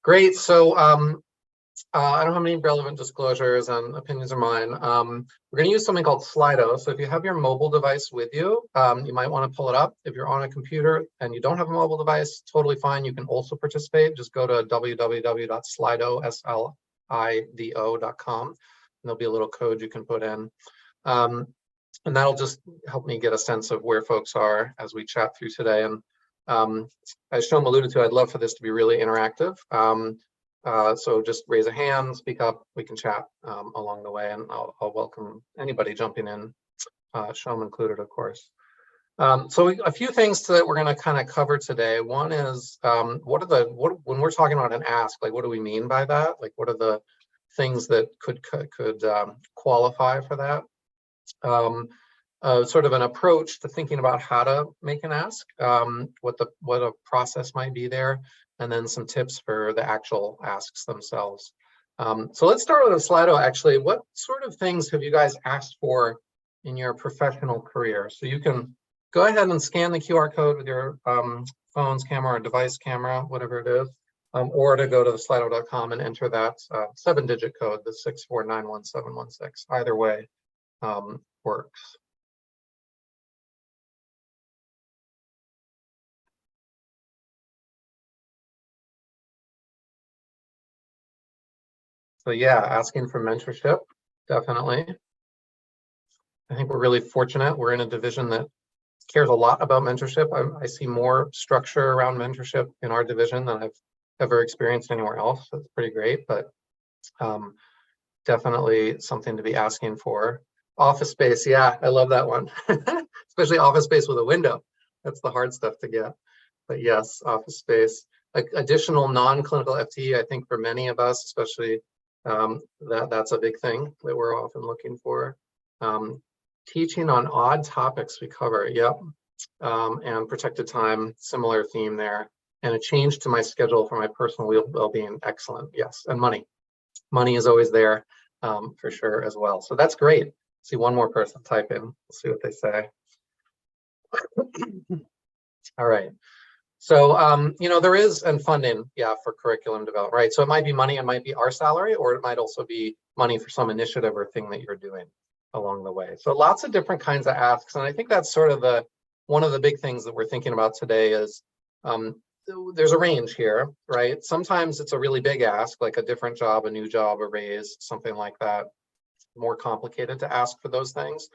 Great. So I don't have any relevant disclosures, and opinions are mine. We're going to use something called Slido. So if you have your mobile device with you, you might want to pull it up. If you're on a computer and you don't have a mobile device, totally fine. You can also participate. Just go to www.slido.com, and there'll be a little code you can put in. And that'll just help me get a sense of where folks are as we chat through today. And as Shom alluded to, I'd love for this to be really interactive. So just raise a hand, speak up, we can chat along the way, and I'll welcome anybody jumping in, Shom included, of course. So a few things that we're going to kind of cover today. One is when we're talking about an ask, like what do we mean by that? Like what are the things that could qualify for that? Sort of an approach to thinking about how to make an ask, what a process might be there, and then some tips for the actual asks themselves. So let's start with a Slido. Actually, what sort of things have you guys asked for in your professional career? So you can go ahead and scan the QR code with your phone's camera or device camera, whatever it is, or to go to the slido.com and enter that 7-digit code, the 6491716. Either way works. So yeah, asking for mentorship, definitely. I think we're really fortunate. We're in a division that cares a lot about mentorship. I see more structure around mentorship in our division than I've ever experienced anywhere else. That's pretty great, but definitely something to be asking for. Office space, yeah, I love that one. Especially office space with a window. That's the hard stuff to get. But yes, office space. Additional non-clinical FTE, I think for many of us, especially that's a big thing that we're often looking for. Teaching on odd topics we cover, yep. And protected time, similar theme there. And a change to my schedule for my personal well-being, excellent, yes. And money. Money is always there for sure as well. So that's great. See one more person type in, we'll see what they say. All right. So, you know, there is, and funding, yeah, for curriculum development, right? So it might be money, it might be our salary, or it might also be money for some initiative or thing that you're doing along the way. So lots of different kinds of asks. And I think that's sort of one of the big things that we're thinking about today is there's a range here, right? Sometimes it's a really big ask, like a different job, a new job, a raise, something like that. More complicated to ask for those things.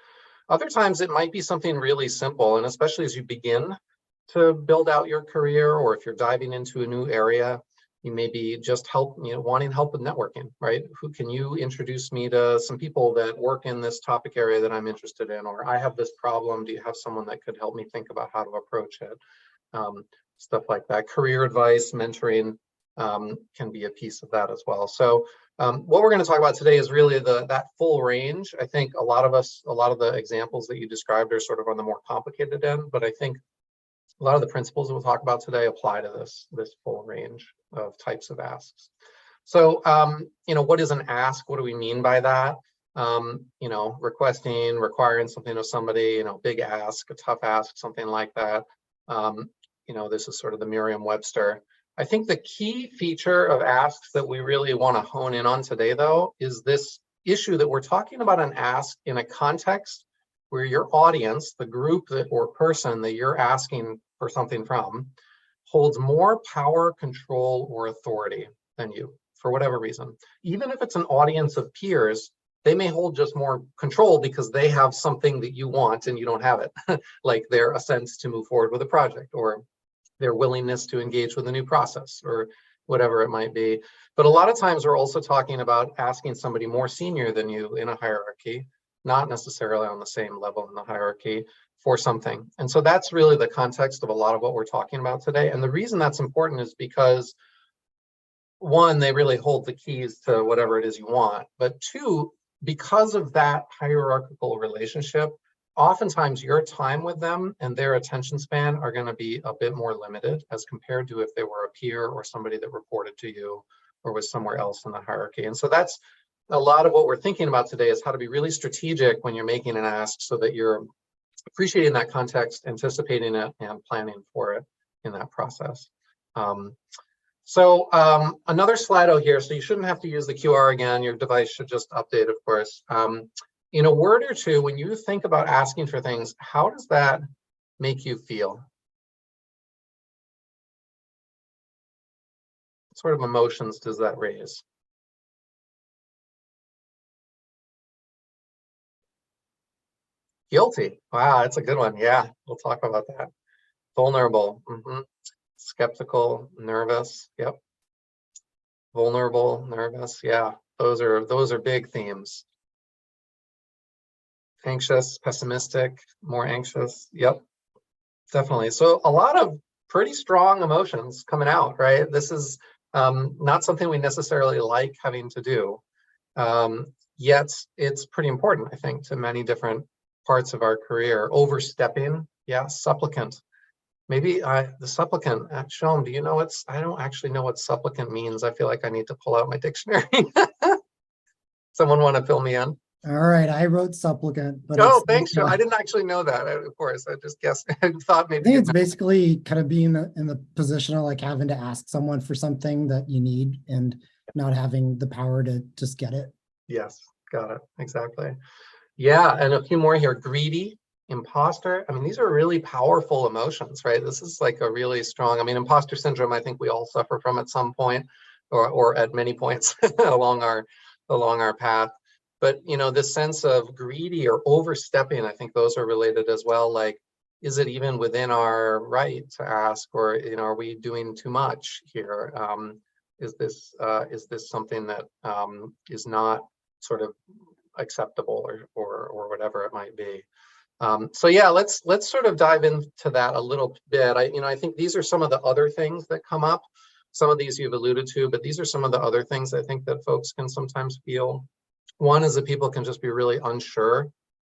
Other times it might be something really simple, and especially as you begin to build out your career, or if you're diving into a new area, you may be just wanting help with networking, right? Who can you introduce me to some people that work in this topic area that I'm interested in, or I have this problem, do you have someone that could help me think about how to approach it? Stuff like that. Career advice, mentoring can be a piece of that as well. So what we're going to talk about today is really that full range. I think a lot of the examples that you described are sort of on the more complicated end, but I think a lot of the principles that we'll talk about today apply to this full range of types of asks. So, you know, what is an ask? What do we mean by that? You know, requesting, requiring something of somebody, you know, big ask, a tough ask, something like that. You know, this is sort of the Merriam-Webster. I think the key feature of asks that we really want to hone in on today, though, is this issue that we're talking about an ask in a context where your audience, the group that or person that you're asking for something from, holds more power, control, or authority than you, for whatever reason. Even if it's an audience of peers, they may hold just more control because they have something that you want and you don't have it, like their assent to move forward with a project, or their willingness to engage with a new process, or whatever it might be. But a lot of times we're also talking about asking somebody more senior than you in a hierarchy, not necessarily on the same level in the hierarchy, for something. And so that's really the context of a lot of what we're talking about today. And the reason that's important is because, one, they really hold the keys to whatever it is you want. But two, because of that hierarchical relationship, oftentimes your time with them and their attention span are going to be a bit more limited as compared to if they were a peer or somebody that reported to you or was somewhere else in the hierarchy. And so that's a lot of what we're thinking about today, is how to be really strategic when you're making an ask so that you're appreciating that context, anticipating it, and planning for it in that process. So another Slido here, so you shouldn't have to use the QR again. Your device should just update, of course. In a word or two, when you think about asking for things, how does that make you feel? What sort of emotions does that raise? Guilty. Wow, that's a good one. Yeah, we'll talk about that. Vulnerable. Skeptical, nervous. Yep. Vulnerable, nervous. Yeah, those are big themes. Anxious, pessimistic, more anxious. Yep, definitely. So a lot of pretty strong emotions coming out, right? This is not something we necessarily like having to do. Yet it's pretty important, I think, to many different parts of our career. Overstepping, yeah, supplicant. Maybe the supplicant, Shalom, do you know I don't actually know what supplicant means. I feel like I need to pull out my dictionary. Someone want to fill me in? All right, I wrote supplicant, but Oh, thanks, Joe. I didn't actually know that, of course. I just guessed. I thought maybe. I think it's basically kind of being in the position of like having to ask someone for something that you need and not having the power to just get it. Yes, got it. Exactly. Yeah, and a few more here. Greedy, imposter. I mean, these are really powerful emotions, right? This is like a really strong, I mean, imposter syndrome, I think we all suffer from at some point or at many points along our path. But, this sense of greedy or overstepping, I think those are related as well. Like, is it even within our right to ask, or, are we doing too much here? Is this something that is not sort of acceptable or whatever it might be? So yeah, let's sort of dive into that a little bit. I think these are some of the other things that come up. Some of these you've alluded to, but these are some of the other things I think that folks can sometimes feel. One is that people can just be really unsure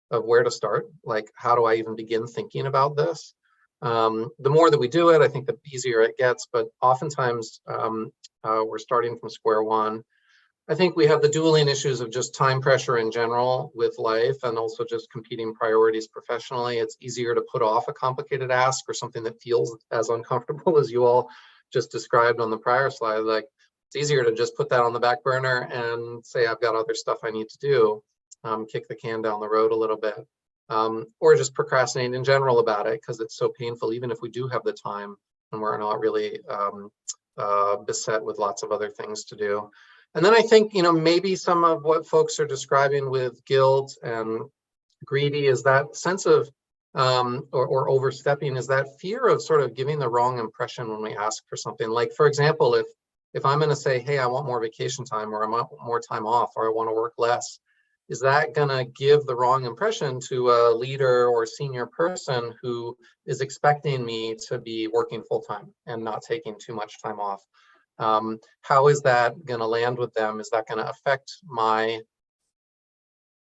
of where to start. Like, how do I even begin thinking about this? The more that we do it, I think the easier it gets, but oftentimes we're starting from square one. I think we have the dueling issues of just time pressure in general with life and also just competing priorities professionally. It's easier to put off a complicated ask or something that feels as uncomfortable as you all just described on the prior slide. Like, it's easier to just put that on the back burner and say, I've got other stuff I need to do, kick the can down the road a little bit, or just procrastinate in general about it because it's so painful, even if we do have the time and we're not really beset with lots of other things to do. And then I think, maybe some of what folks are describing with guilt and greedy is that sense of, or overstepping, is that fear of sort of giving the wrong impression when we ask for something. Like, for example, if I'm going to say, hey, I want more vacation time, or I want more time off, or I want to work less, is that going to give the wrong impression to a leader or senior person who is expecting me to be working full time and not taking too much time off? How is that going to land with them? Is that going to affect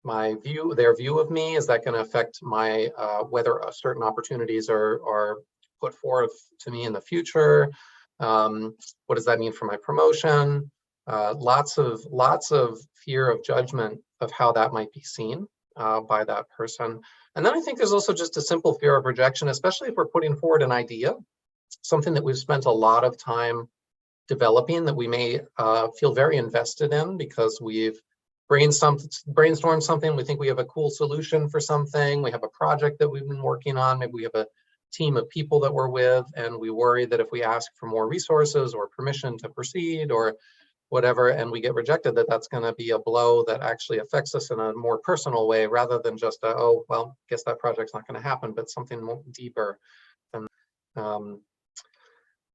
their view of me? Is that going to affect my whether certain opportunities are put forth to me in the future? What does that mean for my promotion? Lots of fear of judgment of how that might be seen by that person. And then I think there's also just a simple fear of rejection, especially if we're putting forward an idea, something that we've spent a lot of time developing, that we may feel very invested in because we've brainstormed something. We think we have a cool solution for something. We have a project that we've been working on. Maybe we have a team of people that we're with, and we worry that if we ask for more resources or permission to proceed or whatever, and we get rejected, that's going to be a blow that actually affects us in a more personal way, rather than just oh, well, guess that project's not going to happen, but something more deeper. And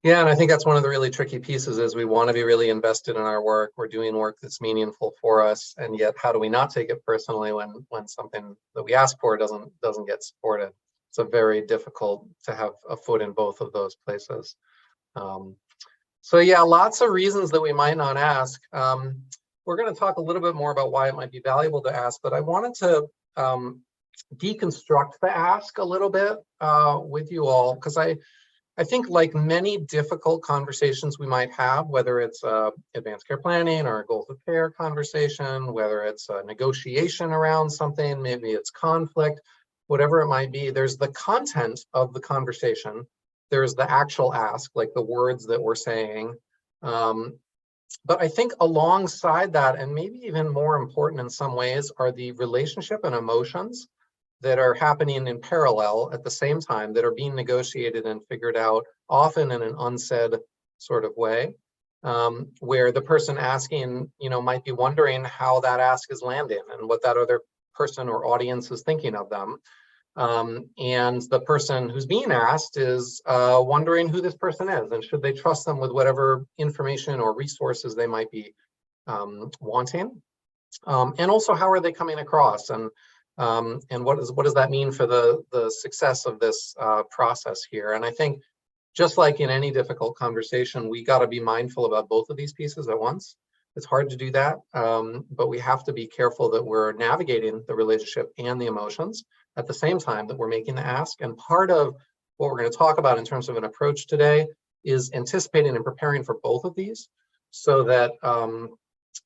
yeah, and I think that's one of the really tricky pieces is we want to be really invested in our work. We're doing work that's meaningful for us, and yet how do we not take it personally when something that we ask for doesn't get supported? It's very difficult to have a foot in both of those places. So yeah, lots of reasons that we might not ask. We're going to talk a little bit more about why it might be valuable to ask, but I wanted to deconstruct the ask a little bit with you all, because I think, like many difficult conversations we might have, whether it's advanced care planning or a goals of care conversation, whether it's a negotiation around something, maybe it's conflict, whatever it might be, there's the content of the conversation. There's the actual ask, like the words that we're saying. But I think alongside that, and maybe even more important in some ways, are the relationship and emotions that are happening in parallel at the same time, that are being negotiated and figured out, often in an unsaid sort of way, where the person asking, might be wondering how that ask is landing and what that other person or audience is thinking of them. And the person who's being asked is wondering who this person is and should they trust them with whatever information or resources they might be wanting. And also, how are they coming across, and what does that mean for the success of this process here? And I think, just like in any difficult conversation, we got to be mindful about both of these pieces at once. It's hard to do that, but we have to be careful that we're navigating the relationship and the emotions at the same time that we're making the ask. And part of what we're going to talk about in terms of an approach today is anticipating and preparing for both of these, so that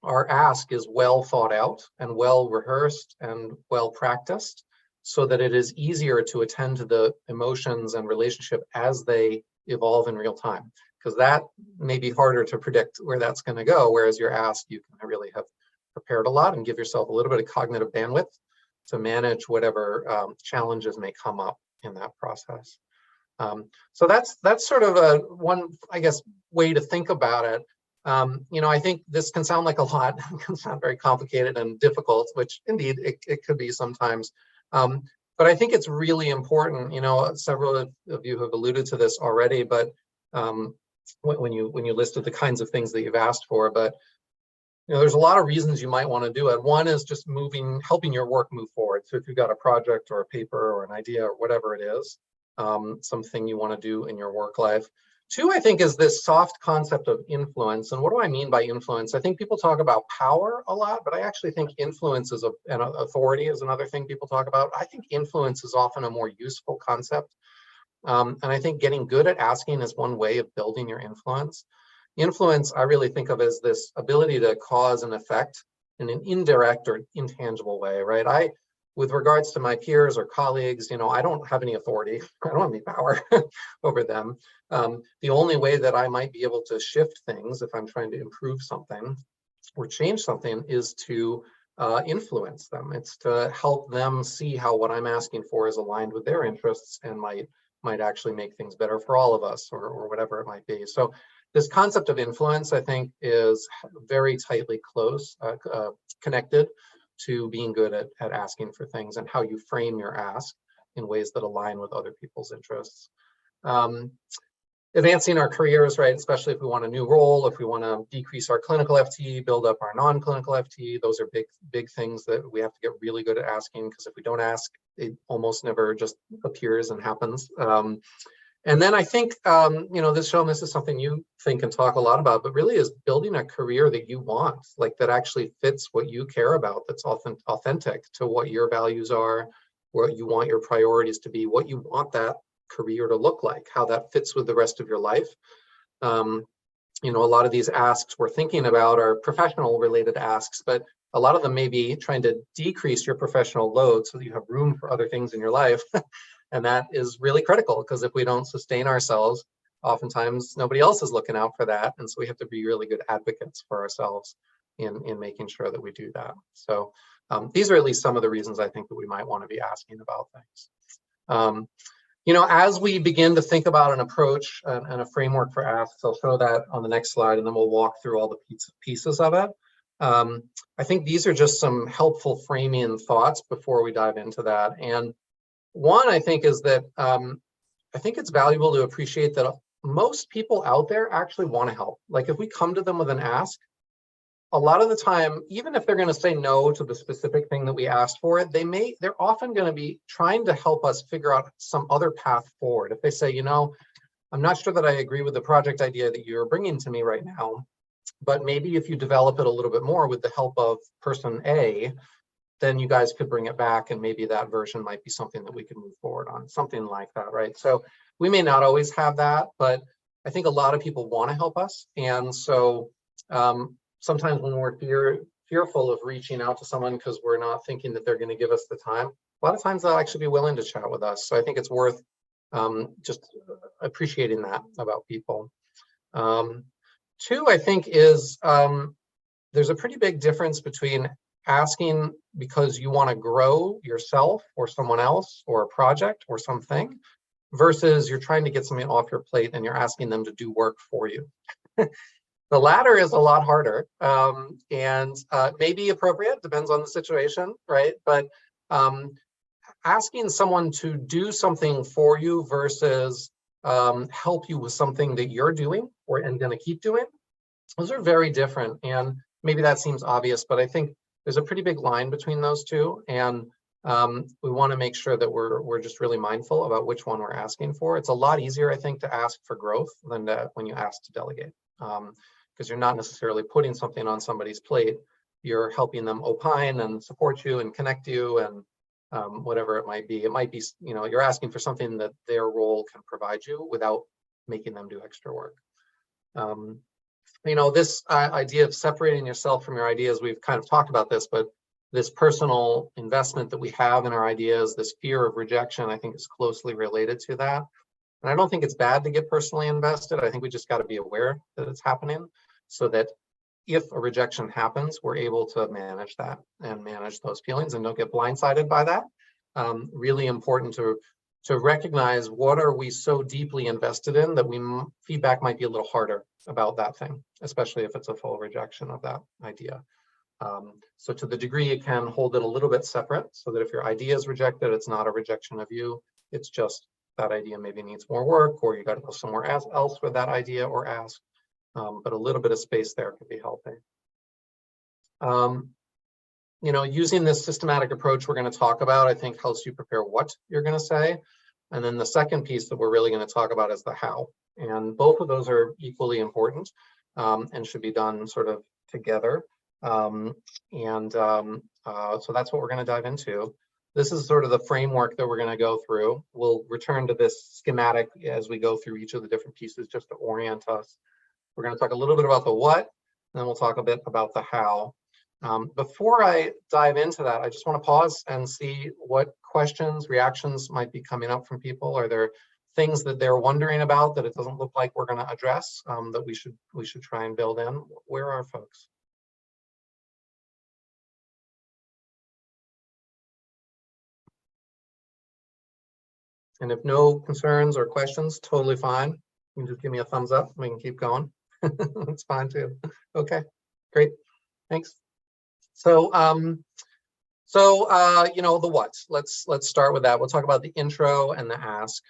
our ask is well thought out and well rehearsed and well practiced, so that it is easier to attend to the emotions and relationship as they evolve in real time. Because that may be harder to predict where that's going to go, whereas your ask, you can really have prepared a lot and give yourself a little bit of cognitive bandwidth to manage whatever challenges may come up in that process. So that's sort of a one, I guess, way to think about it. I think this can sound like a lot, it can sound very complicated and difficult, which indeed it could be sometimes. But I think it's really important. Several of you have alluded to this already, but when you listed the kinds of things that you've asked for, but there's a lot of reasons you might want to do it. One is just helping your work move forward. So if you've got a project or a paper or an idea or whatever it is, something you want to do in your work life. Two, I think, is this soft concept of influence. And what do I mean by influence? I think people talk about power a lot, but I actually think influence and authority is another thing people talk about. I think influence is often a more useful concept. And I think getting good at asking is one way of building your influence. Influence, I really think of as this ability to cause an effect in an indirect or intangible way, right? With regards to my peers or colleagues, I don't have any authority. I don't have any power over them. The only way that I might be able to shift things if I'm trying to improve something or change something is to influence them. It's to help them see how what I'm asking for is aligned with their interests and might actually make things better for all of us, or whatever it might be. So this concept of influence, I think, is very tightly connected to being good at asking for things and how you frame your ask in ways that align with other people's interests. Advancing our careers, right, especially if we want a new role, if we want to decrease our clinical FTE, build up our non-clinical FTE, those are big things that we have to get really good at asking, because if we don't ask, it almost never just appears and happens. And then I think, this is something you think and talk a lot about, but really is building a career that you want, like that actually fits what you care about, that's authentic to what your values are, what you want your priorities to be, what you want that career to look like, how that fits with the rest of your life. A lot of these asks we're thinking about are professional related asks, but a lot of them may be trying to decrease your professional load so that you have room for other things in your life. And that is really critical, because if we don't sustain ourselves, oftentimes nobody else is looking out for that. And so we have to be really good advocates for ourselves in making sure that we do that. So these are at least some of the reasons I think that we might want to be asking about things. As we begin to think about an approach and a framework for asks, I'll show that on the next slide, and then we'll walk through all the pieces of it. I think these are just some helpful framing thoughts before we dive into that. And one, I think, is that I think it's valuable to appreciate that most people out there actually want to help. Like, if we come to them with an ask, a lot of the time, even if they're going to say no to the specific thing that we asked for, they're often going to be trying to help us figure out some other path forward. If they say, I'm not sure that I agree with the project idea that you're bringing to me right now, but maybe if you develop it a little bit more with the help of person A, then you guys could bring it back, and maybe that version might be something that we can move forward on, something like that, right? So we may not always have that, but I think a lot of people want to help us. And so sometimes when we're fearful of reaching out to someone because we're not thinking that they're going to give us the time, a lot of times they'll actually be willing to chat with us. So I think it's worth just appreciating that about people. Two, I think, is there's a pretty big difference between asking because you want to grow yourself or someone else or a project or something versus you're trying to get something off your plate and you're asking them to do work for you. The latter is a lot harder and may be appropriate, depends on the situation, right? But asking someone to do something for you versus help you with something that you're doing or and going to keep doing, those are very different. And maybe that seems obvious, but I think there's a pretty big line between those two. And we want to make sure that we're just really mindful about which one we're asking for. It's a lot easier, I think, to ask for growth than when you ask to delegate. Because you're not necessarily putting something on somebody's plate. You're helping them opine and support you and connect you and whatever it might be. It might be, you know, you're asking for something that their role can provide you without making them do extra work. You know, this idea of separating yourself from your ideas, we've kind of talked about this, but this personal investment that we have in our ideas, this fear of rejection, I think is closely related to that. And I don't think it's bad to get personally invested. I think we just got to be aware that it's happening so that if a rejection happens, we're able to manage that and manage those feelings and don't get blindsided by that. Really important to recognize what are we so deeply invested in that feedback might be a little harder about that thing, especially if it's a full rejection of that idea. So to the degree you can hold it a little bit separate so that if your idea is rejected, it's not a rejection of you, it's just that idea maybe needs more work, or you got to go somewhere else with that idea or ask. But a little bit of space there could be healthy. You know, using this systematic approach we're going to talk about, I think helps you prepare what you're going to say. And then the second piece that we're really going to talk about is the how. And both of those are equally important and should be done sort of together. So that's what we're going to dive into. This is sort of the framework that we're going to go through. We'll return to this schematic as we go through each of the different pieces just to orient us. We're going to talk a little bit about the what, and then we'll talk a bit about the how. Before I dive into that, I just want to pause and see what questions, reactions might be coming up from people. Are there things that they're wondering about that it doesn't look like we're going to address that we should try and build in? Where are folks? And if no concerns or questions, totally fine. You can just give me a thumbs up. We can keep going. That's fine too. Okay, great. Thanks. So, you know, the what. Let's start with that. We'll talk about the intro and the ask.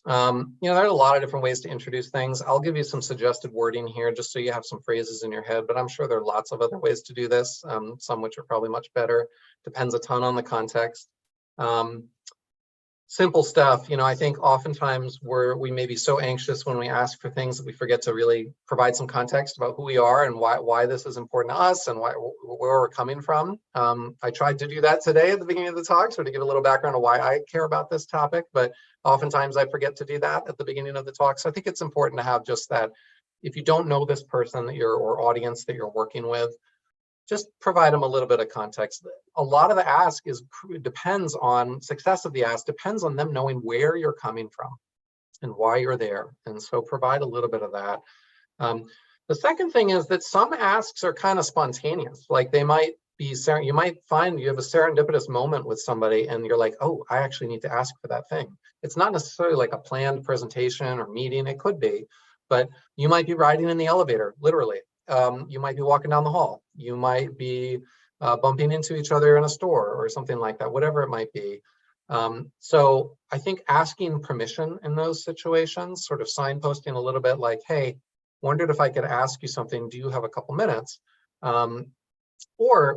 You know, there's a lot of different ways to introduce things. I'll give you some suggested wording here just so you have some phrases in your head, but I'm sure there are lots of other ways to do this, some which are probably much better. Depends a ton on the context. Simple stuff, you know, I think oftentimes we may be so anxious when we ask for things that we forget to really provide some context about who we are and why this is important to us and where we're coming from. I tried to do that today at the beginning of the talk, so to give a little background of why I care about this topic, but oftentimes I forget to do that at the beginning of the talk. So I think it's important to have just that. If you don't know this person that or audience that you're working with, just provide them a little bit of context. A lot of the ask depends on success of the ask, depends on them knowing where you're coming from and why you're there. And so provide a little bit of that. The second thing is that some asks are kind of spontaneous. Like they might be, you might find you have a serendipitous moment with somebody and you're like, oh, I actually need to ask for that thing. It's not necessarily like a planned presentation or meeting, it could be, but you might be riding in the elevator, literally. You might be walking down the hall. You might be bumping into each other in a store or something like that, whatever it might be. So I think asking permission in those situations, sort of signposting a little bit like, hey, wondered if I could ask you something. Do you have a couple minutes? Or,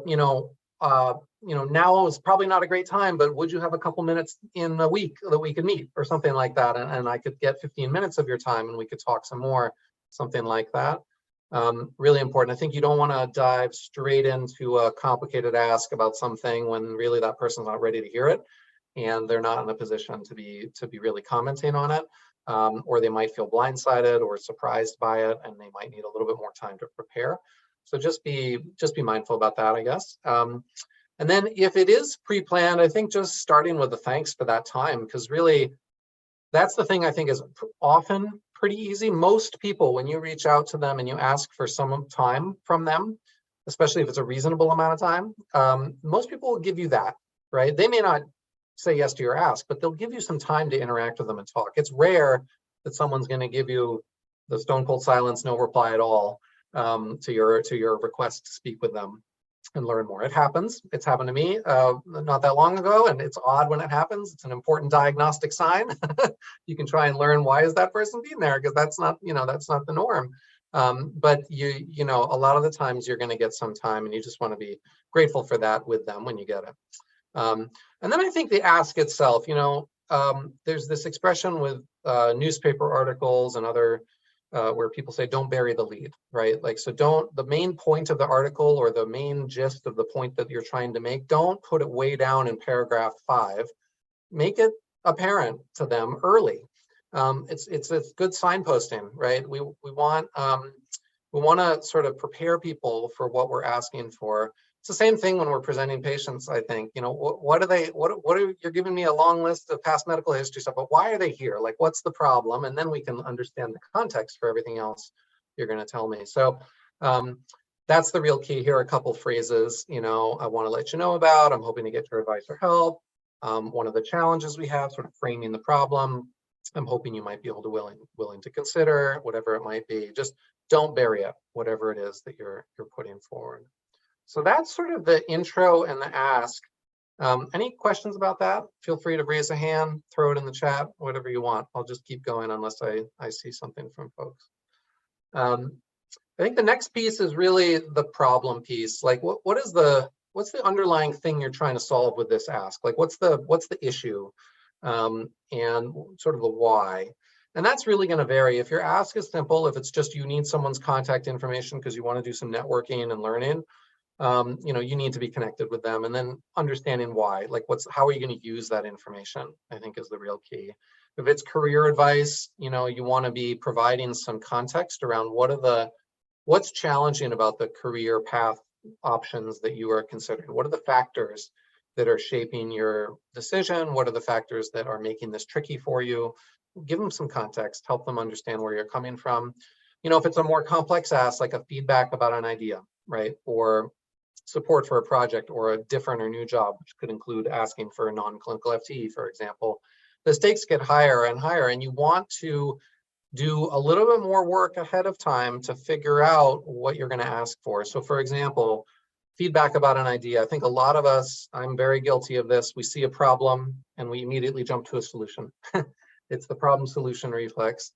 now is probably not a great time, but would you have a couple minutes in a week that we could meet or something like that? And I could get 15 minutes of your time and we could talk some more, something like that. Really important. I think you don't want to dive straight into a complicated ask about something when really that person's not ready to hear it and they're not in a position to be really commenting on it, or they might feel blindsided or surprised by it and they might need a little bit more time to prepare. So just be mindful about that, I guess. And then if it is pre-planned, I think just starting with the thanks for that time, because really that's the thing I think is often pretty easy. Most people, when you reach out to them and you ask for some time from them, especially if it's a reasonable amount of time, most people will give you that, right? They may not say yes to your ask, but they'll give you some time to interact with them and talk. It's rare that someone's going to give you the stone cold silence, no reply at all, to your request to speak with them and learn more. It happens. It's happened to me not that long ago, and it's odd when it happens. It's an important diagnostic sign. You can try and learn, why is that person being there, because that's not, that's not the norm. But a lot of the times you're going to get some time, and you just want to be grateful for that with them when you get it. And then I think the ask itself, there's this expression with newspaper articles and other where people say, don't bury the lead, right? Like, so the main point of the article or the main gist of the point that you're trying to make, don't put it way down in paragraph 5. Make it apparent to them early. It's good signposting, right? We want to sort of prepare people for what we're asking for. It's the same thing when we're presenting patients, I think. You're giving me a long list of past medical history stuff, but why are they here? Like, what's the problem? And then we can understand the context for everything else you're going to tell me. So that's the real key here. A couple phrases, I want to let you know about, I'm hoping to get your advice or help. One of the challenges we have, sort of framing the problem, I'm hoping you might be able to willing to consider, whatever it might be. Just don't bury it, whatever it is that you're putting forward. So that's sort of the intro and the ask. Any questions about that? Feel free to raise a hand, throw it in the chat, whatever you want. I'll just keep going unless I see something from folks. I think the next piece is really the problem piece. Like, what's the underlying thing you're trying to solve with this ask? Like, what's the issue, and sort of the why? And that's really going to vary. If your ask is simple, if it's just you need someone's contact information because you want to do some networking and learning, you need to be connected with them, and then understanding why, like how are you going to use that information, I think is the real key. If it's career advice, you want to be providing some context around what's challenging about the career path options that you are considering. What are the factors that are shaping your decision? What are the factors that are making this tricky for you? Give them some context, help them understand where you're coming from. If it's a more complex ask, like a feedback about an idea, right? Or support for a project or a different or new job, which could include asking for a non-clinical FTE, for example, the stakes get higher and higher, and you want to do a little bit more work ahead of time to figure out what you're going to ask for. So for example, feedback about an idea. I think a lot of us, I'm very guilty of this. We see a problem and we immediately jump to a solution. It's the problem solution reflex.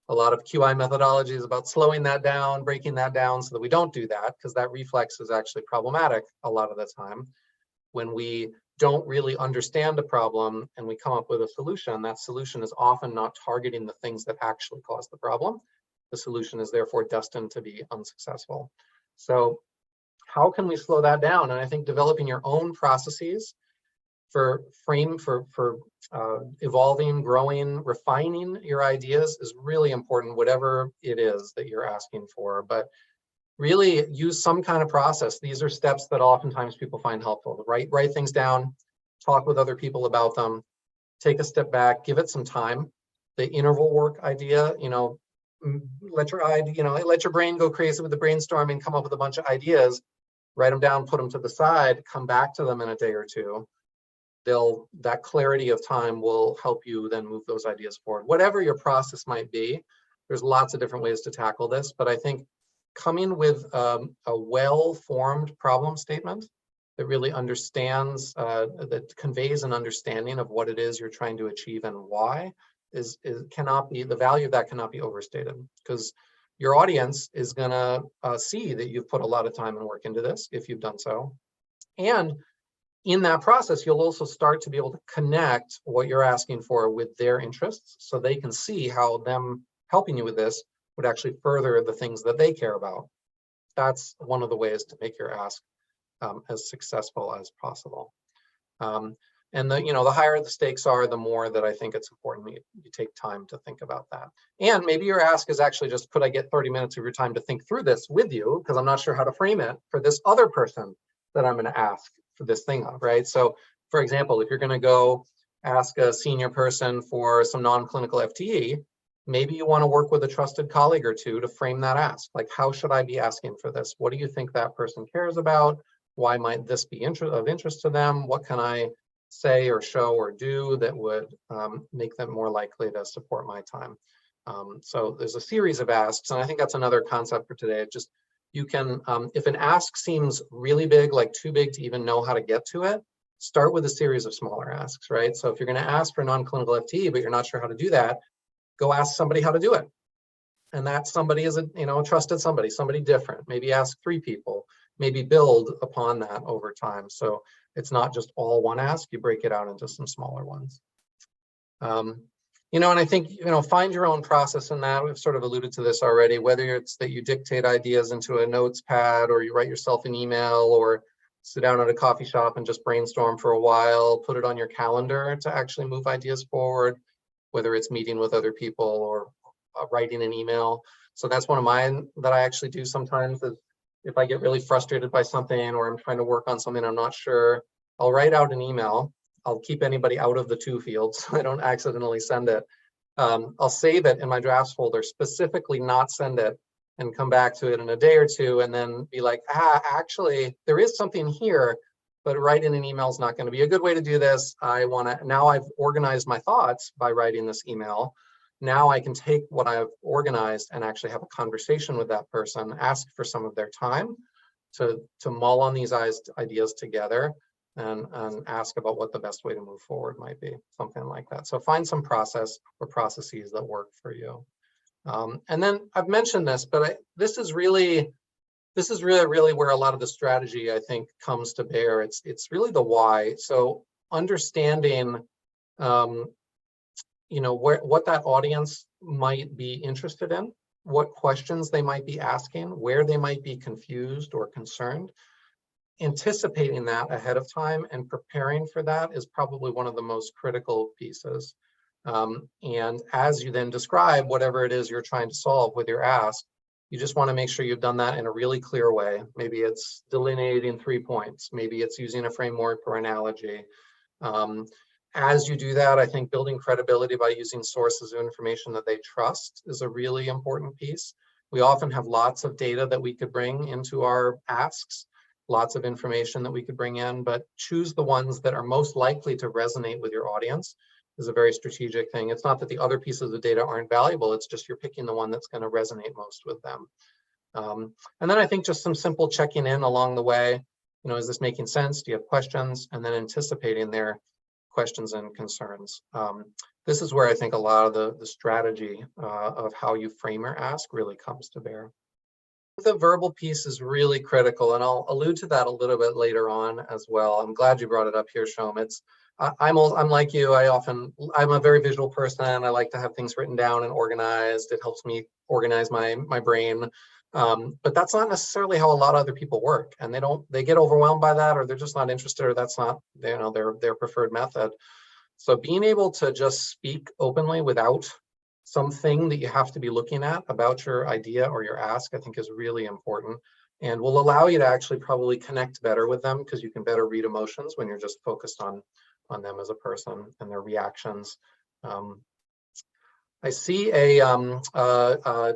A lot of QI methodology is about slowing that down, breaking that down so that we don't do that, because that reflex is actually problematic a lot of the time. When we don't really understand a problem and we come up with a solution, that solution is often not targeting the things that actually cause the problem. The solution is therefore destined to be unsuccessful. So how can we slow that down? And I think developing your own processes for evolving, growing, refining your ideas is really important, whatever it is that you're asking for. But really use some kind of process. These are steps that oftentimes people find helpful. Write things down, talk with other people about them, take a step back, give it some time. The interval work idea, let your brain go crazy with the brainstorming, come up with a bunch of ideas, write them down, put them to the side, come back to them in a day or two. That clarity of time will help you then move those ideas forward. Whatever your process might be, there's lots of different ways to tackle this, but I think coming with a well-formed problem statement that really understands, that conveys an understanding of what it is you're trying to achieve and why, the value of that cannot be overstated, because your audience is gonna see that you've put a lot of time and work into this if you've done so. And in that process, you'll also start to be able to connect what you're asking for with their interests, so they can see how them helping you with this would actually further the things that they care about. That's one of the ways to make your ask as successful as possible. And the higher the stakes are, the more that I think it's important that you take time to think about that. And maybe your ask is actually just, could I get 30 minutes of your time to think through this with you? Because I'm not sure how to frame it for this other person that I'm going to ask for this thing of, right? So for example, if you're going to go ask a senior person for some non-clinical FTE, Maybe you want to work with a trusted colleague or two to frame that ask. Like, how should I be asking for this? What do you think that person cares about? Why might this be of interest to them? What can I say or show or do that would make them more likely to support my time? So there's a series of asks, and I think that's another concept for today. Just you can, if an ask seems really big, like too big to even know how to get to it, start with a series of smaller asks, right? So if you're going to ask for non-clinical FTE, but you're not sure how to do that, go ask somebody how to do it. And that somebody is a trusted somebody different. Maybe ask 3 people, maybe build upon that over time. So it's not just all one ask, you break it out into some smaller ones. And I think, find your own process in that. We've sort of alluded to this already, whether it's that you dictate ideas into a notes pad, or you write yourself an email, or sit down at a coffee shop and just brainstorm for a while, put it on your calendar to actually move ideas forward, whether it's meeting with other people or writing an email. So that's one of mine that I actually do sometimes, is if I get really frustrated by something, or I'm trying to work on something I'm not sure, I'll write out an email. I'll keep anybody out of the to fields so I don't accidentally send it. I'll save it in my drafts folder, specifically not send it, and come back to it in a day or two, and then be like, actually, there is something here, but writing an email is not going to be a good way to do this. Now I've organized my thoughts by writing this email. Now I can take what I've organized and actually have a conversation with that person, ask for some of their time to mull on these ideas together, and ask about what the best way to move forward might be, something like that. So find some process or processes that work for you. And then I've mentioned this, but this is really where a lot of the strategy, I think, comes to bear. It's really the why. So understanding, what that audience might be interested in, what questions they might be asking, where they might be confused or concerned. Anticipating that ahead of time and preparing for that is probably one of the most critical pieces. And as you then describe whatever it is you're trying to solve with your ask, you just want to make sure you've done that in a really clear way. Maybe it's delineating 3 points. Maybe it's using a framework or analogy. As you do that, I think building credibility by using sources of information that they trust is a really important piece. We often have lots of data that we could bring into our asks, lots of information that we could bring in, but choose the ones that are most likely to resonate with your audience is a very strategic thing. It's not that the other pieces of data aren't valuable, it's just you're picking the one that's going to resonate most with them. And then I think just some simple checking in along the way. Is this making sense? Do you have questions? And then anticipating their questions and concerns. This is where I think a lot of the strategy of how you frame your ask really comes to bear. The verbal piece is really critical, and I'll allude to that a little bit later on as well. I'm glad you brought it up here, Shom. I'm like you. I'm a very visual person. I like to have things written down and organized. It helps me organize my brain. But that's not necessarily how a lot of other people work, and they get overwhelmed by that, or they're just not interested, or that's not their preferred method. So being able to just speak openly without something that you have to be looking at about your idea or your ask, I think, is really important, and will allow you to actually probably connect better with them, because you can better read emotions when you're just focused on them as a person and their reactions. I see a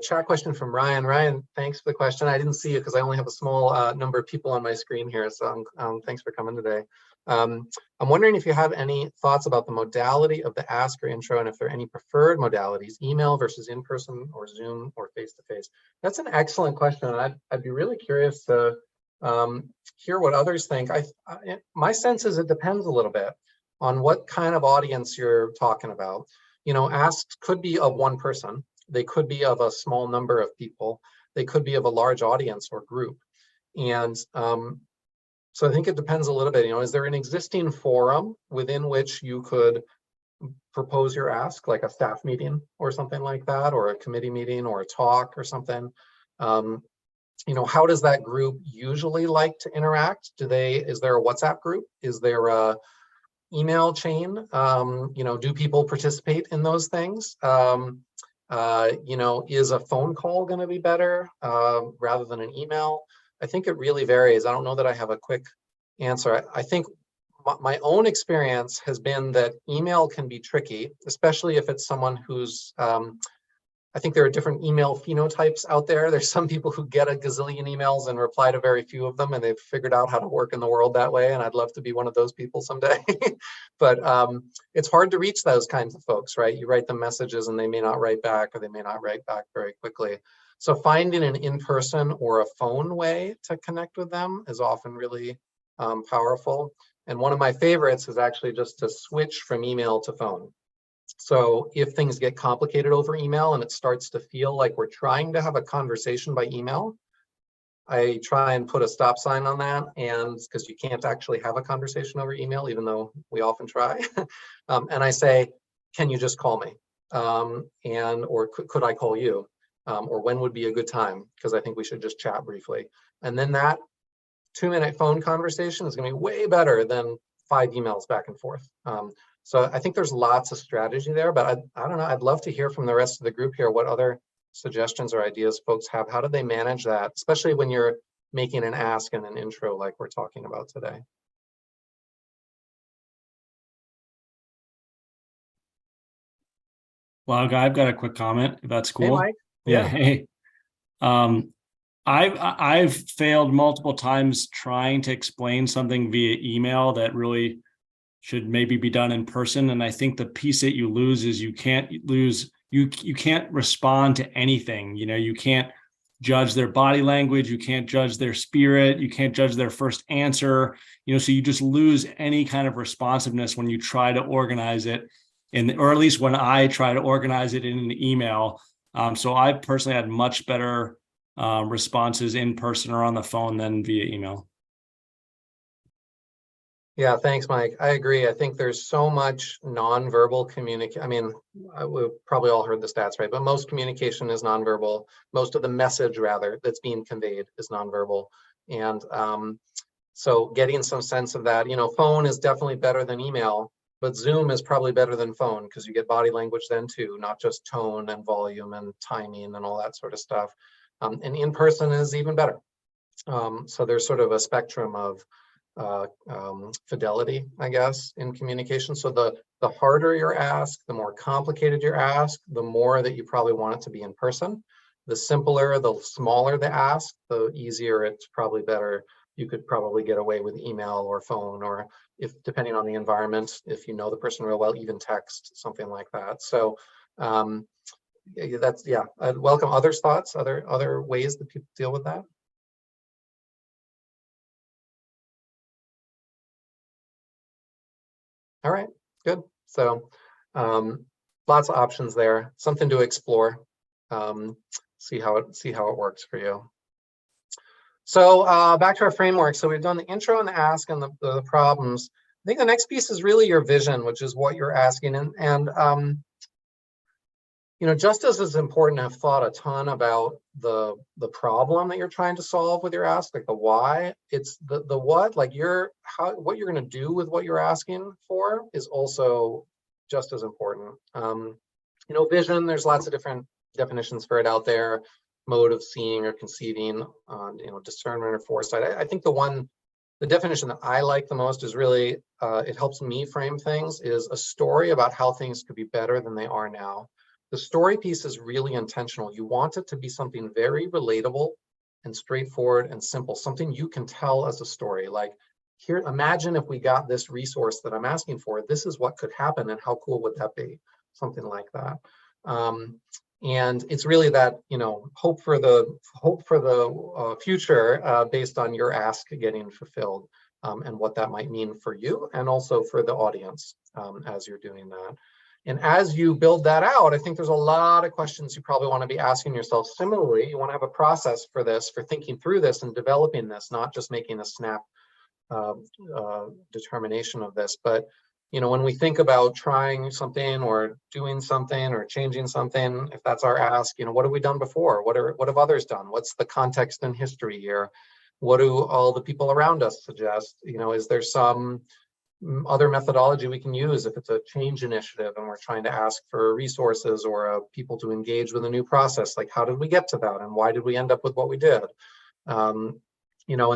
chat question from Ryan. Ryan, thanks for the question. I didn't see it because I only have a small number of people on my screen here, so thanks for coming today. I'm wondering if you have any thoughts about the modality of the ask or intro, and if there are any preferred modalities, email versus in-person, or Zoom, or face-to-face. That's an excellent question, and I'd be really curious to hear what others think. My sense is it depends a little bit on what kind of audience you're talking about. Asks could be of one person. They could be of a small number of people. They could be of a large audience or group. And so I think it depends a little bit. Is there an existing forum within which you could propose your ask, like a staff meeting or something like that, or a committee meeting or a talk or something? How does that group usually like to interact? Is there a WhatsApp group? Is there a email chain? Do people participate in those things? Is a phone call going to be better rather than an email? I think it really varies. I don't know that I have a quick answer. I think my own experience has been that email can be tricky, especially if it's someone who's I think there are different email phenotypes out there. There's some people who get a gazillion emails and reply to very few of them, and they've figured out how to work in the world that way. And I'd love to be one of those people someday. But it's hard to reach those kinds of folks, right? You write them messages and they may not write back, or they may not write back very quickly. So finding an in-person or a phone way to connect with them is often really powerful. And one of my favorites is actually just to switch from email to phone. So if things get complicated over email and it starts to feel like we're trying to have a conversation by email, I try and put a stop sign on that, and because you can't actually have a conversation over email, even though we often try. And I say, can you just call me? Or could I call you? Or when would be a good time? Because I think we should just chat briefly. And then that 2-minute phone conversation is going to be way better than 5 emails back and forth. So I think there's lots of strategy there, but I don't know. I'd love to hear from the rest of the group here what other suggestions or ideas folks have. How do they manage that, especially when you're making an ask and an intro like we're talking about today? Well, I've got a quick comment, if that's cool. Hey, Mike. Yeah. Hey. I've failed multiple times trying to explain something via email that really should maybe be done in person. And I think the piece that you lose is you can't respond to anything. You can't judge their body language. You can't judge their spirit. You can't judge their first answer. So you just lose any kind of responsiveness when you try to organize it, or at least when I try to organize it in an email. So I personally had much better responses in person or on the phone than via email. Yeah, thanks, Mike. I agree. I think there's so much nonverbal communication. I mean, we've probably all heard the stats, right? But most communication is nonverbal. Most of the message, rather, that's being conveyed is nonverbal. And so getting some sense of that, phone is definitely better than email, but Zoom is probably better than phone because you get body language then too, not just tone and volume and timing and all that sort of stuff. And in person is even better. So there's sort of a spectrum of fidelity, I guess, in communication. So the harder your ask, the more complicated your ask, the more that you probably want it to be in person. The simpler, the smaller the ask, the easier it's probably better. You could probably get away with email or phone, or if depending on the environment, if you know the person real well, even text, something like that. So I'd welcome others' thoughts, other ways that people deal with that. All right, good. So lots of options there, something to explore. See how it works for you. So back to our framework. So we've done the intro and the ask and the problems. I think the next piece is really your vision, which is what you're asking. And just as important to have thought a ton about the problem that you're trying to solve with your ask, like the why, it's the what, like what you're going to do with what you're asking for is also just as important. Vision, there's lots of different definitions for it out there. Mode of seeing or conceiving, discernment or foresight. I think the definition that I like the most is really, it helps me frame things, is a story about how things could be better than they are now. The story piece is really intentional. You want it to be something very relatable and straightforward and simple, something you can tell as a story. Like, here, imagine if we got this resource that I'm asking for, this is what could happen and how cool would that be? Something like that. And it's really that, hope for the future based on your ask getting fulfilled, and what that might mean for you and also for the audience as you're doing that. And as you build that out, I think there's a lot of questions you probably want to be asking yourself. Similarly, you want to have a process for this, for thinking through this and developing this, not just making a snap determination of this. But when we think about trying something or doing something or changing something, if that's our ask, what have we done before? What have others done? What's the context and history here? What do all the people around us suggest? Is there some other methodology we can use if it's a change initiative and we're trying to ask for resources or people to engage with a new process? Like, how did we get to that, and why did we end up with what we did? And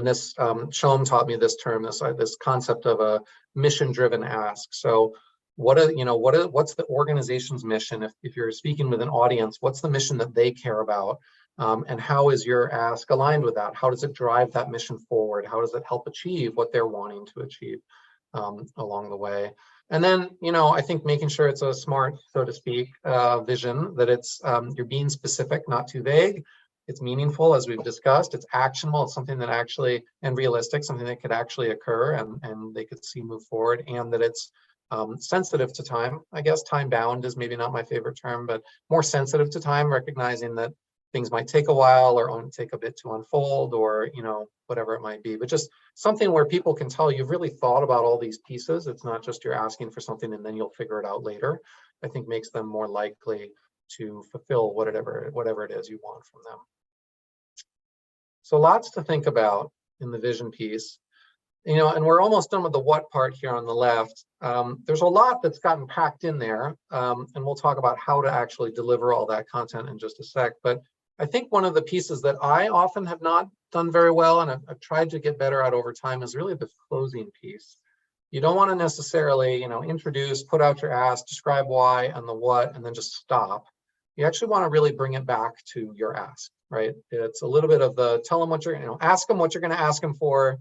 this Shom taught me this term, this concept of a mission-driven ask. So what's the organization's mission? If you're speaking with an audience, what's the mission that they care about? And how is your ask aligned with that? How does it drive that mission forward? How does it help achieve what they're wanting to achieve along the way? And then, I think making sure it's a smart, so to speak, vision, that it's you're being specific, not too vague. It's meaningful, as we've discussed. It's actionable. It's something that actually, and realistic, something that could actually occur and they could see move forward, and that it's sensitive to time. I guess time bound is maybe not my favorite term, but more sensitive to time, recognizing that things might take a while or take a bit to unfold, or whatever it might be, but just something where people can tell you've really thought about all these pieces. It's not just you're asking for something and then you'll figure it out later. I think makes them more likely to fulfill whatever it is you want from them. So lots to think about in the vision piece. And we're almost done with the what part here on the left. There's a lot that's gotten packed in there, and we'll talk about how to actually deliver all that content in just a sec. But I think one of the pieces that I often have not done very well, and I've tried to get better at over time, is really the closing piece. You don't want to necessarily, introduce, put out your ask, describe why and the what, and then just stop. You actually want to really bring it back to your ask, right? It's a little bit of the tell them what you're, ask them what you're going to ask them for,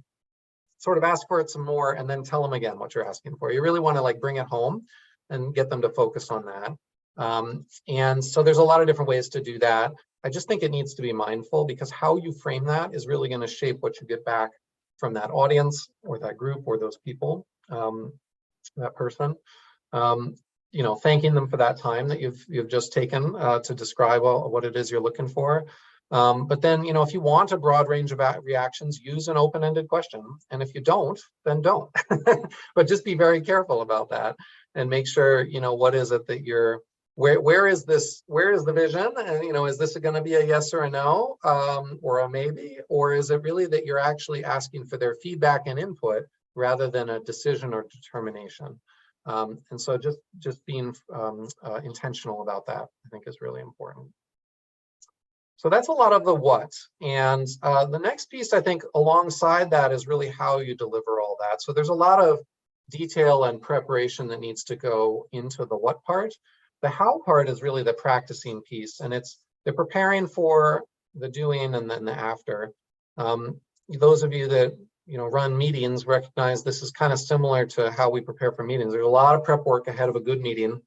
sort of ask for it some more, and then tell them again what you're asking for. You really want to bring it home and get them to focus on that. And so there's a lot of different ways to do that. I just think it needs to be mindful, because how you frame that is really going to shape what you get back from that audience or that group or those people, that person. Thanking them for that time that you've just taken to describe what it is you're looking for. But then, if you want a broad range of reactions, use an open-ended question. And if you don't, then don't. But just be very careful about that and make sure, what is it that you're, where is the vision? And, is this going to be a yes or a no, or a maybe? Or is it really that you're actually asking for their feedback and input rather than a decision or determination? And so just being intentional about that, I think, is really important. So that's a lot of the what. And the next piece, I think, alongside that is really how you deliver all that. So there's a lot of detail and preparation that needs to go into the what part. The how part is really the practicing piece, and it's the preparing for the doing and then the after. Those of you that run meetings recognize this is kind of similar to how we prepare for meetings. There's a lot of prep work ahead of a good meeting.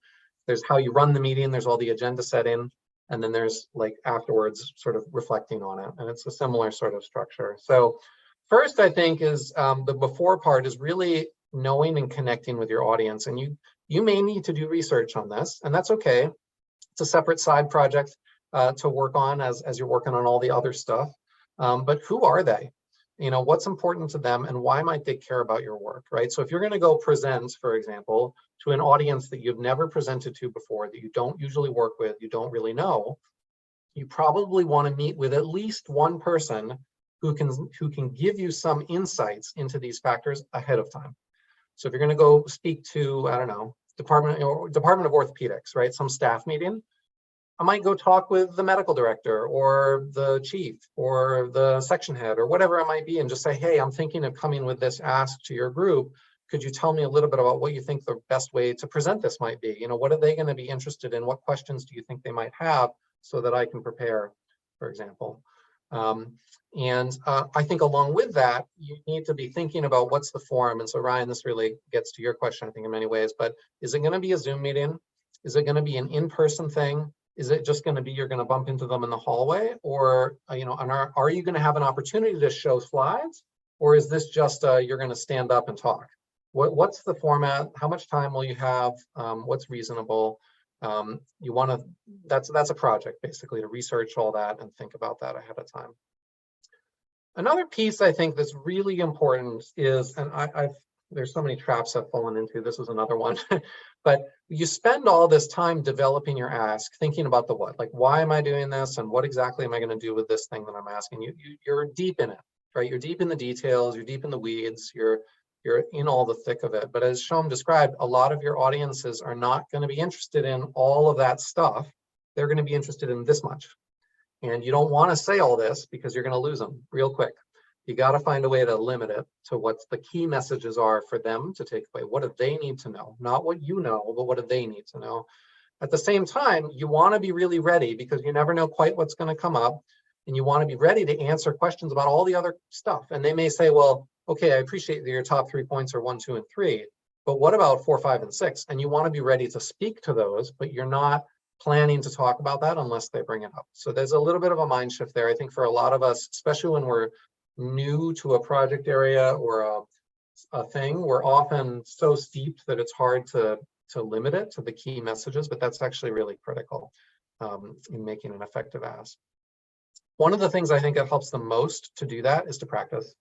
There's how you run the meeting. There's all the agenda setting. And then there's afterwards sort of reflecting on it. And it's a similar sort of structure. So first, I think, is the before part is really knowing and connecting with your audience. And you may need to do research on this, and that's okay. It's a separate side project to work on as you're working on all the other stuff. But who are they? What's important to them, and why might they care about your work, right? So if you're going to go present, for example, to an audience that you've never presented to before, that you don't usually work with, you don't really know, you probably want to meet with at least one person who can give you some insights into these factors ahead of time. So if you're going to go speak to, I don't know, Department of Orthopedics, right? Some staff meeting, I might go talk with the medical director or the chief or the section head or whatever it might be, and just say, hey, I'm thinking of coming with this ask to your group. Could you tell me a little bit about what you think the best way to present this might be? What are they going to be interested in? What questions do you think they might have, so that I can prepare, for example? I think along with that, you need to be thinking about what's the forum. And so Ryan, this really gets to your question, I think, in many ways, but is it going to be a Zoom meeting? Is it going to be an in-person thing? Is it just going to be you're going to bump into them in the hallway? Or, are you going to have an opportunity to show slides? Or is this just you're going to stand up and talk? What's the format? How much time will you have? What's reasonable? That's a project, basically, to research all that and think about that ahead of time. Another piece I think that's really important is, and there's so many traps I've fallen into, this is another one, but you spend all this time developing your ask, thinking about the what, why am I doing this? And what exactly am I going to do with this thing that I'm asking? You're deep in it, right? You're deep in the details, you're deep in the weeds, you're in all the thick of it. But as Shom described, a lot of your audiences are not going to be interested in all of that stuff. They're going to be interested in this much. And you don't want to say all this because you're going to lose them real quick. You got to find a way to limit it to what the key messages are for them to take away. What do they need to know? Not what you know, but what do they need to know? At the same time, you want to be really ready because you never know quite what's going to come up. And you want to be ready to answer questions about all the other stuff. And they may say, well, okay, I appreciate that your top 3 points are 1, 2, and 3, but what about 4, 5, and 6? And you want to be ready to speak to those, but you're not planning to talk about that unless they bring it up. So there's a little bit of a mind shift there. I think for a lot of us, especially when we're new to a project area or a thing, we're often so steeped that it's hard to limit it to the key messages, but that's actually really critical in making an effective ask. One of the things I think that helps the most to do that is to practice.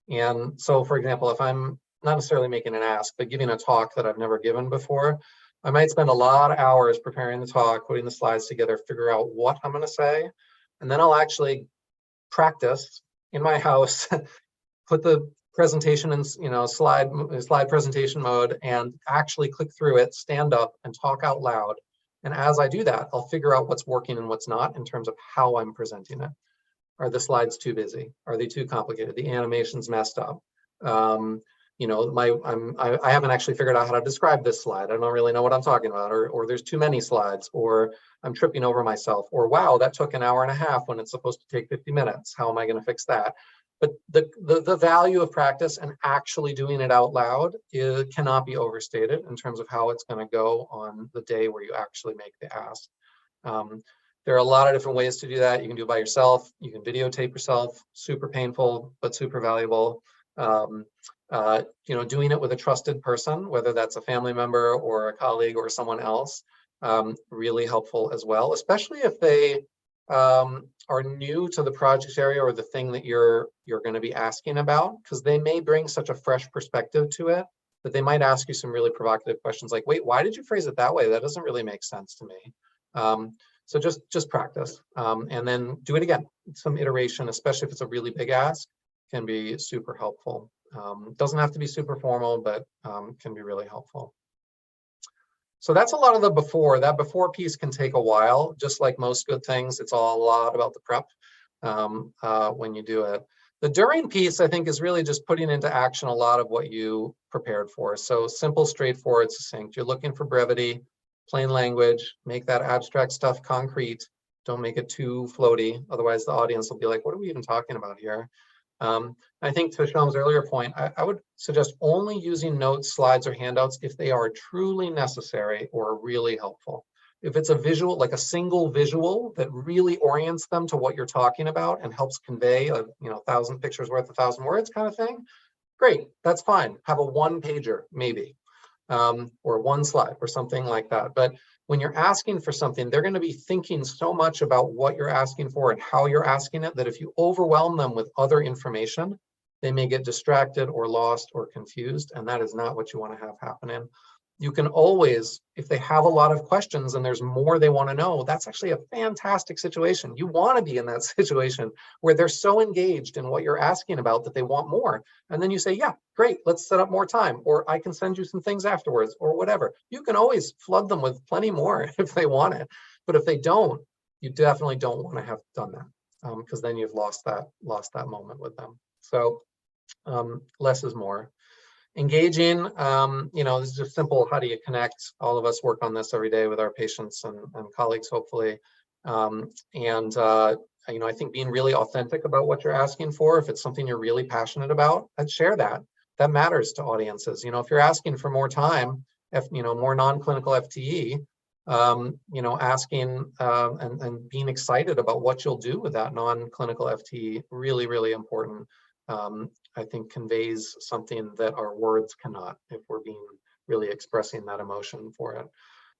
And so, for example, if I'm not necessarily making an ask, but giving a talk that I've never given before, I might spend a lot of hours preparing the talk, putting the slides together, figure out what I'm going to say, and then I'll actually practice in my house, put the presentation in, slide presentation mode, and actually click through it, stand up, and talk out loud. And as I do that, I'll figure out what's working and what's not in terms of how I'm presenting it. Are the slides too busy? Are they too complicated? The animation's messed up. I haven't actually figured out how to describe this slide. I don't really know what I'm talking about, or there's too many slides, or I'm tripping over myself, or wow, that took an hour and a half when it's supposed to take 50 minutes. How am I going to fix that? But the value of practice and actually doing it out loud cannot be overstated in terms of how it's going to go on the day where you actually make the ask. There are a lot of different ways to do that. You can do it by yourself. You can videotape yourself. Super painful, but super valuable. Doing it with a trusted person, whether that's a family member or a colleague or someone else, really helpful as well, especially if they are new to the project area or the thing that you're going to be asking about, because they may bring such a fresh perspective to it that they might ask you some really provocative questions like, wait, why did you phrase it that way? That doesn't really make sense to me. So just practice and then do it again. Some iteration, especially if it's a really big ask, can be super helpful. Doesn't have to be super formal, but can be really helpful. So that's a lot of the before. That before piece can take a while, just like most good things. It's all a lot about the prep when you do it. The during piece, I think, is really just putting into action a lot of what you prepared for. So simple, straightforward, succinct. You're looking for brevity, plain language, make that abstract stuff concrete. Don't make it too floaty. Otherwise, the audience will be like, what are we even talking about here? I think to Shyam's earlier point, I would suggest only using notes, slides, or handouts if they are truly necessary or really helpful. If it's a visual, like a single visual that really orients them to what you're talking about and helps convey a 1,000 pictures worth 1,000 words kind of thing, great, that's fine. Have a one-pager maybe, or one slide or something like that. But when you're asking for something, they're going to be thinking so much about what you're asking for and how you're asking it that if you overwhelm them with other information, they may get distracted or lost or confused, and that is not what you want to have happening. You can always, if they have a lot of questions and there's more they want to know, that's actually a fantastic situation. You want to be in that situation where they're so engaged in what you're asking about that they want more. And then you say, yeah, great, let's set up more time, or I can send you some things afterwards, or whatever. You can always flood them with plenty more if they want it. But if they don't, you definitely don't want to have done that, because then you've lost that moment with them. So less is more. Engaging, this is just simple. How do you connect? All of us work on this every day with our patients and colleagues, hopefully. I think being really authentic about what you're asking for, if it's something you're really passionate about, I'd share that. That matters to audiences. If you're asking for more time, more non-clinical FTE, asking and being excited about what you'll do with that non-clinical FTE, really, really important. I think conveys something that our words cannot if we're being really expressing that emotion for it.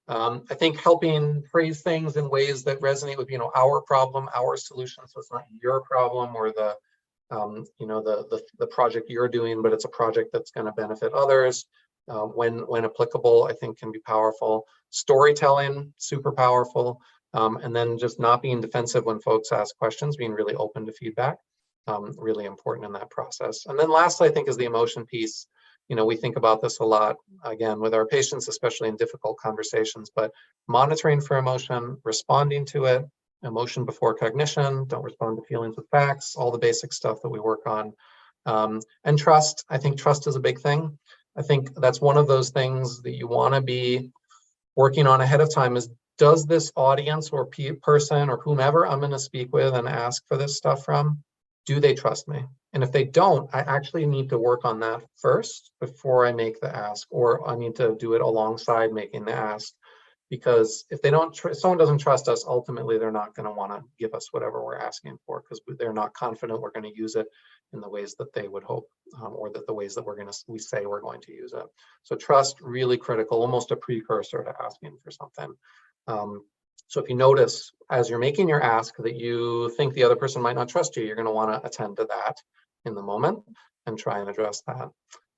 I think helping phrase things in ways that resonate with, our problem, our solution. So it's not your problem or the project you're doing, but it's a project that's going to benefit others. When applicable, I think can be powerful. Storytelling, super powerful. And then just not being defensive when folks ask questions, being really open to feedback. Really important in that process. And then lastly, I think, is the emotion piece. We think about this a lot, again, with our patients, especially in difficult conversations, but monitoring for emotion, responding to it, emotion before cognition, don't respond to feelings with facts, all the basic stuff that we work on. And trust, I think trust is a big thing. I think that's one of those things that you want to be working on ahead of time is, does this audience or person or whomever I'm going to speak with and ask for this stuff from, do they trust me? And if they don't, I actually need to work on that first before I make the ask, or I need to do it alongside making the ask. Because if they don't, someone doesn't trust us, ultimately they're not going to want to give us whatever we're asking for, because they're not confident we're going to use it in the ways that they would hope, or that the ways that we say we're going to use it. So trust, really critical, almost a precursor to asking for something. So if you notice as you're making your ask that you think the other person might not trust you, you're going to want to attend to that in the moment and try and address that.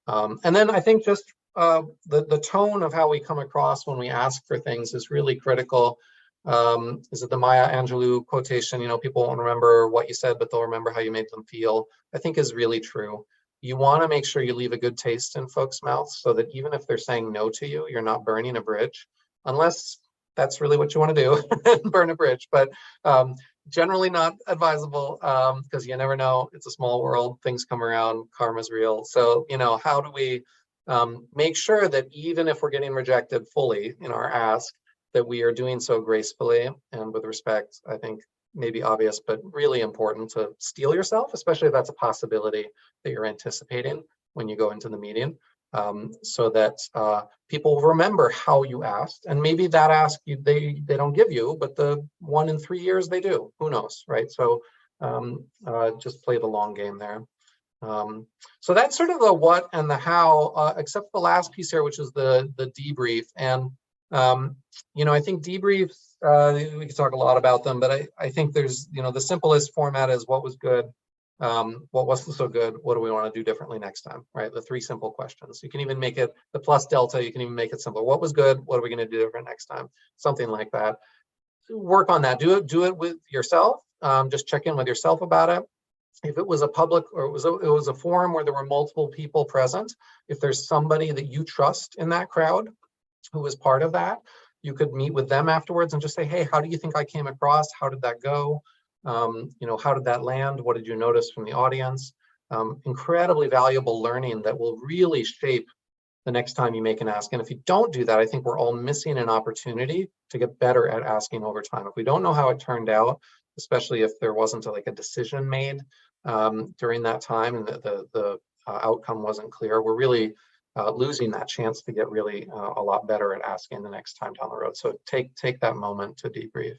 And then I think just the tone of how we come across when we ask for things is really critical. Is it the Maya Angelou quotation, people won't remember what you said, but they'll remember how you made them feel, I think is really true. You want to make sure you leave a good taste in folks' mouths so that even if they're saying no to you, you're not burning a bridge, unless that's really what you want to do, burn a bridge. But generally not advisable, because you never know. It's a small world. Things come around. Karma's real. So, how do we make sure that even if we're getting rejected fully in our ask, that we are doing so gracefully and with respect? I think maybe obvious, but really important to steel yourself, especially if that's a possibility that you're anticipating when you go into the meeting. So that people remember how you asked, and maybe that ask they don't give you, but the 1 in 3 years they do. Who knows, right? So just play the long game there. So that's sort of the what and the how, except the last piece here, which is the debrief. And I think debriefs, we could talk a lot about them, but I think there's the simplest format is what was good. What wasn't so good? What do we want to do differently next time? Right? The 3 simple questions. You can even make it the plus delta. You can even make it simple. What was good? What are we going to do different next time? Something like that. Work on that. Do it with yourself. Just check in with yourself about it. If it was a public or it was a forum where there were multiple people present, if there's somebody that you trust in that crowd who was part of that, you could meet with them afterwards and just say, hey, how do you think I came across? How did that go? How did that land? What did you notice from the audience? Incredibly valuable learning that will really shape the next time you make an ask. And if you don't do that, I think we're all missing an opportunity to get better at asking over time. If we don't know how it turned out, especially if there wasn't a decision made during that time and the outcome wasn't clear, we're really losing that chance to get really a lot better at asking the next time down the road. So take that moment to debrief.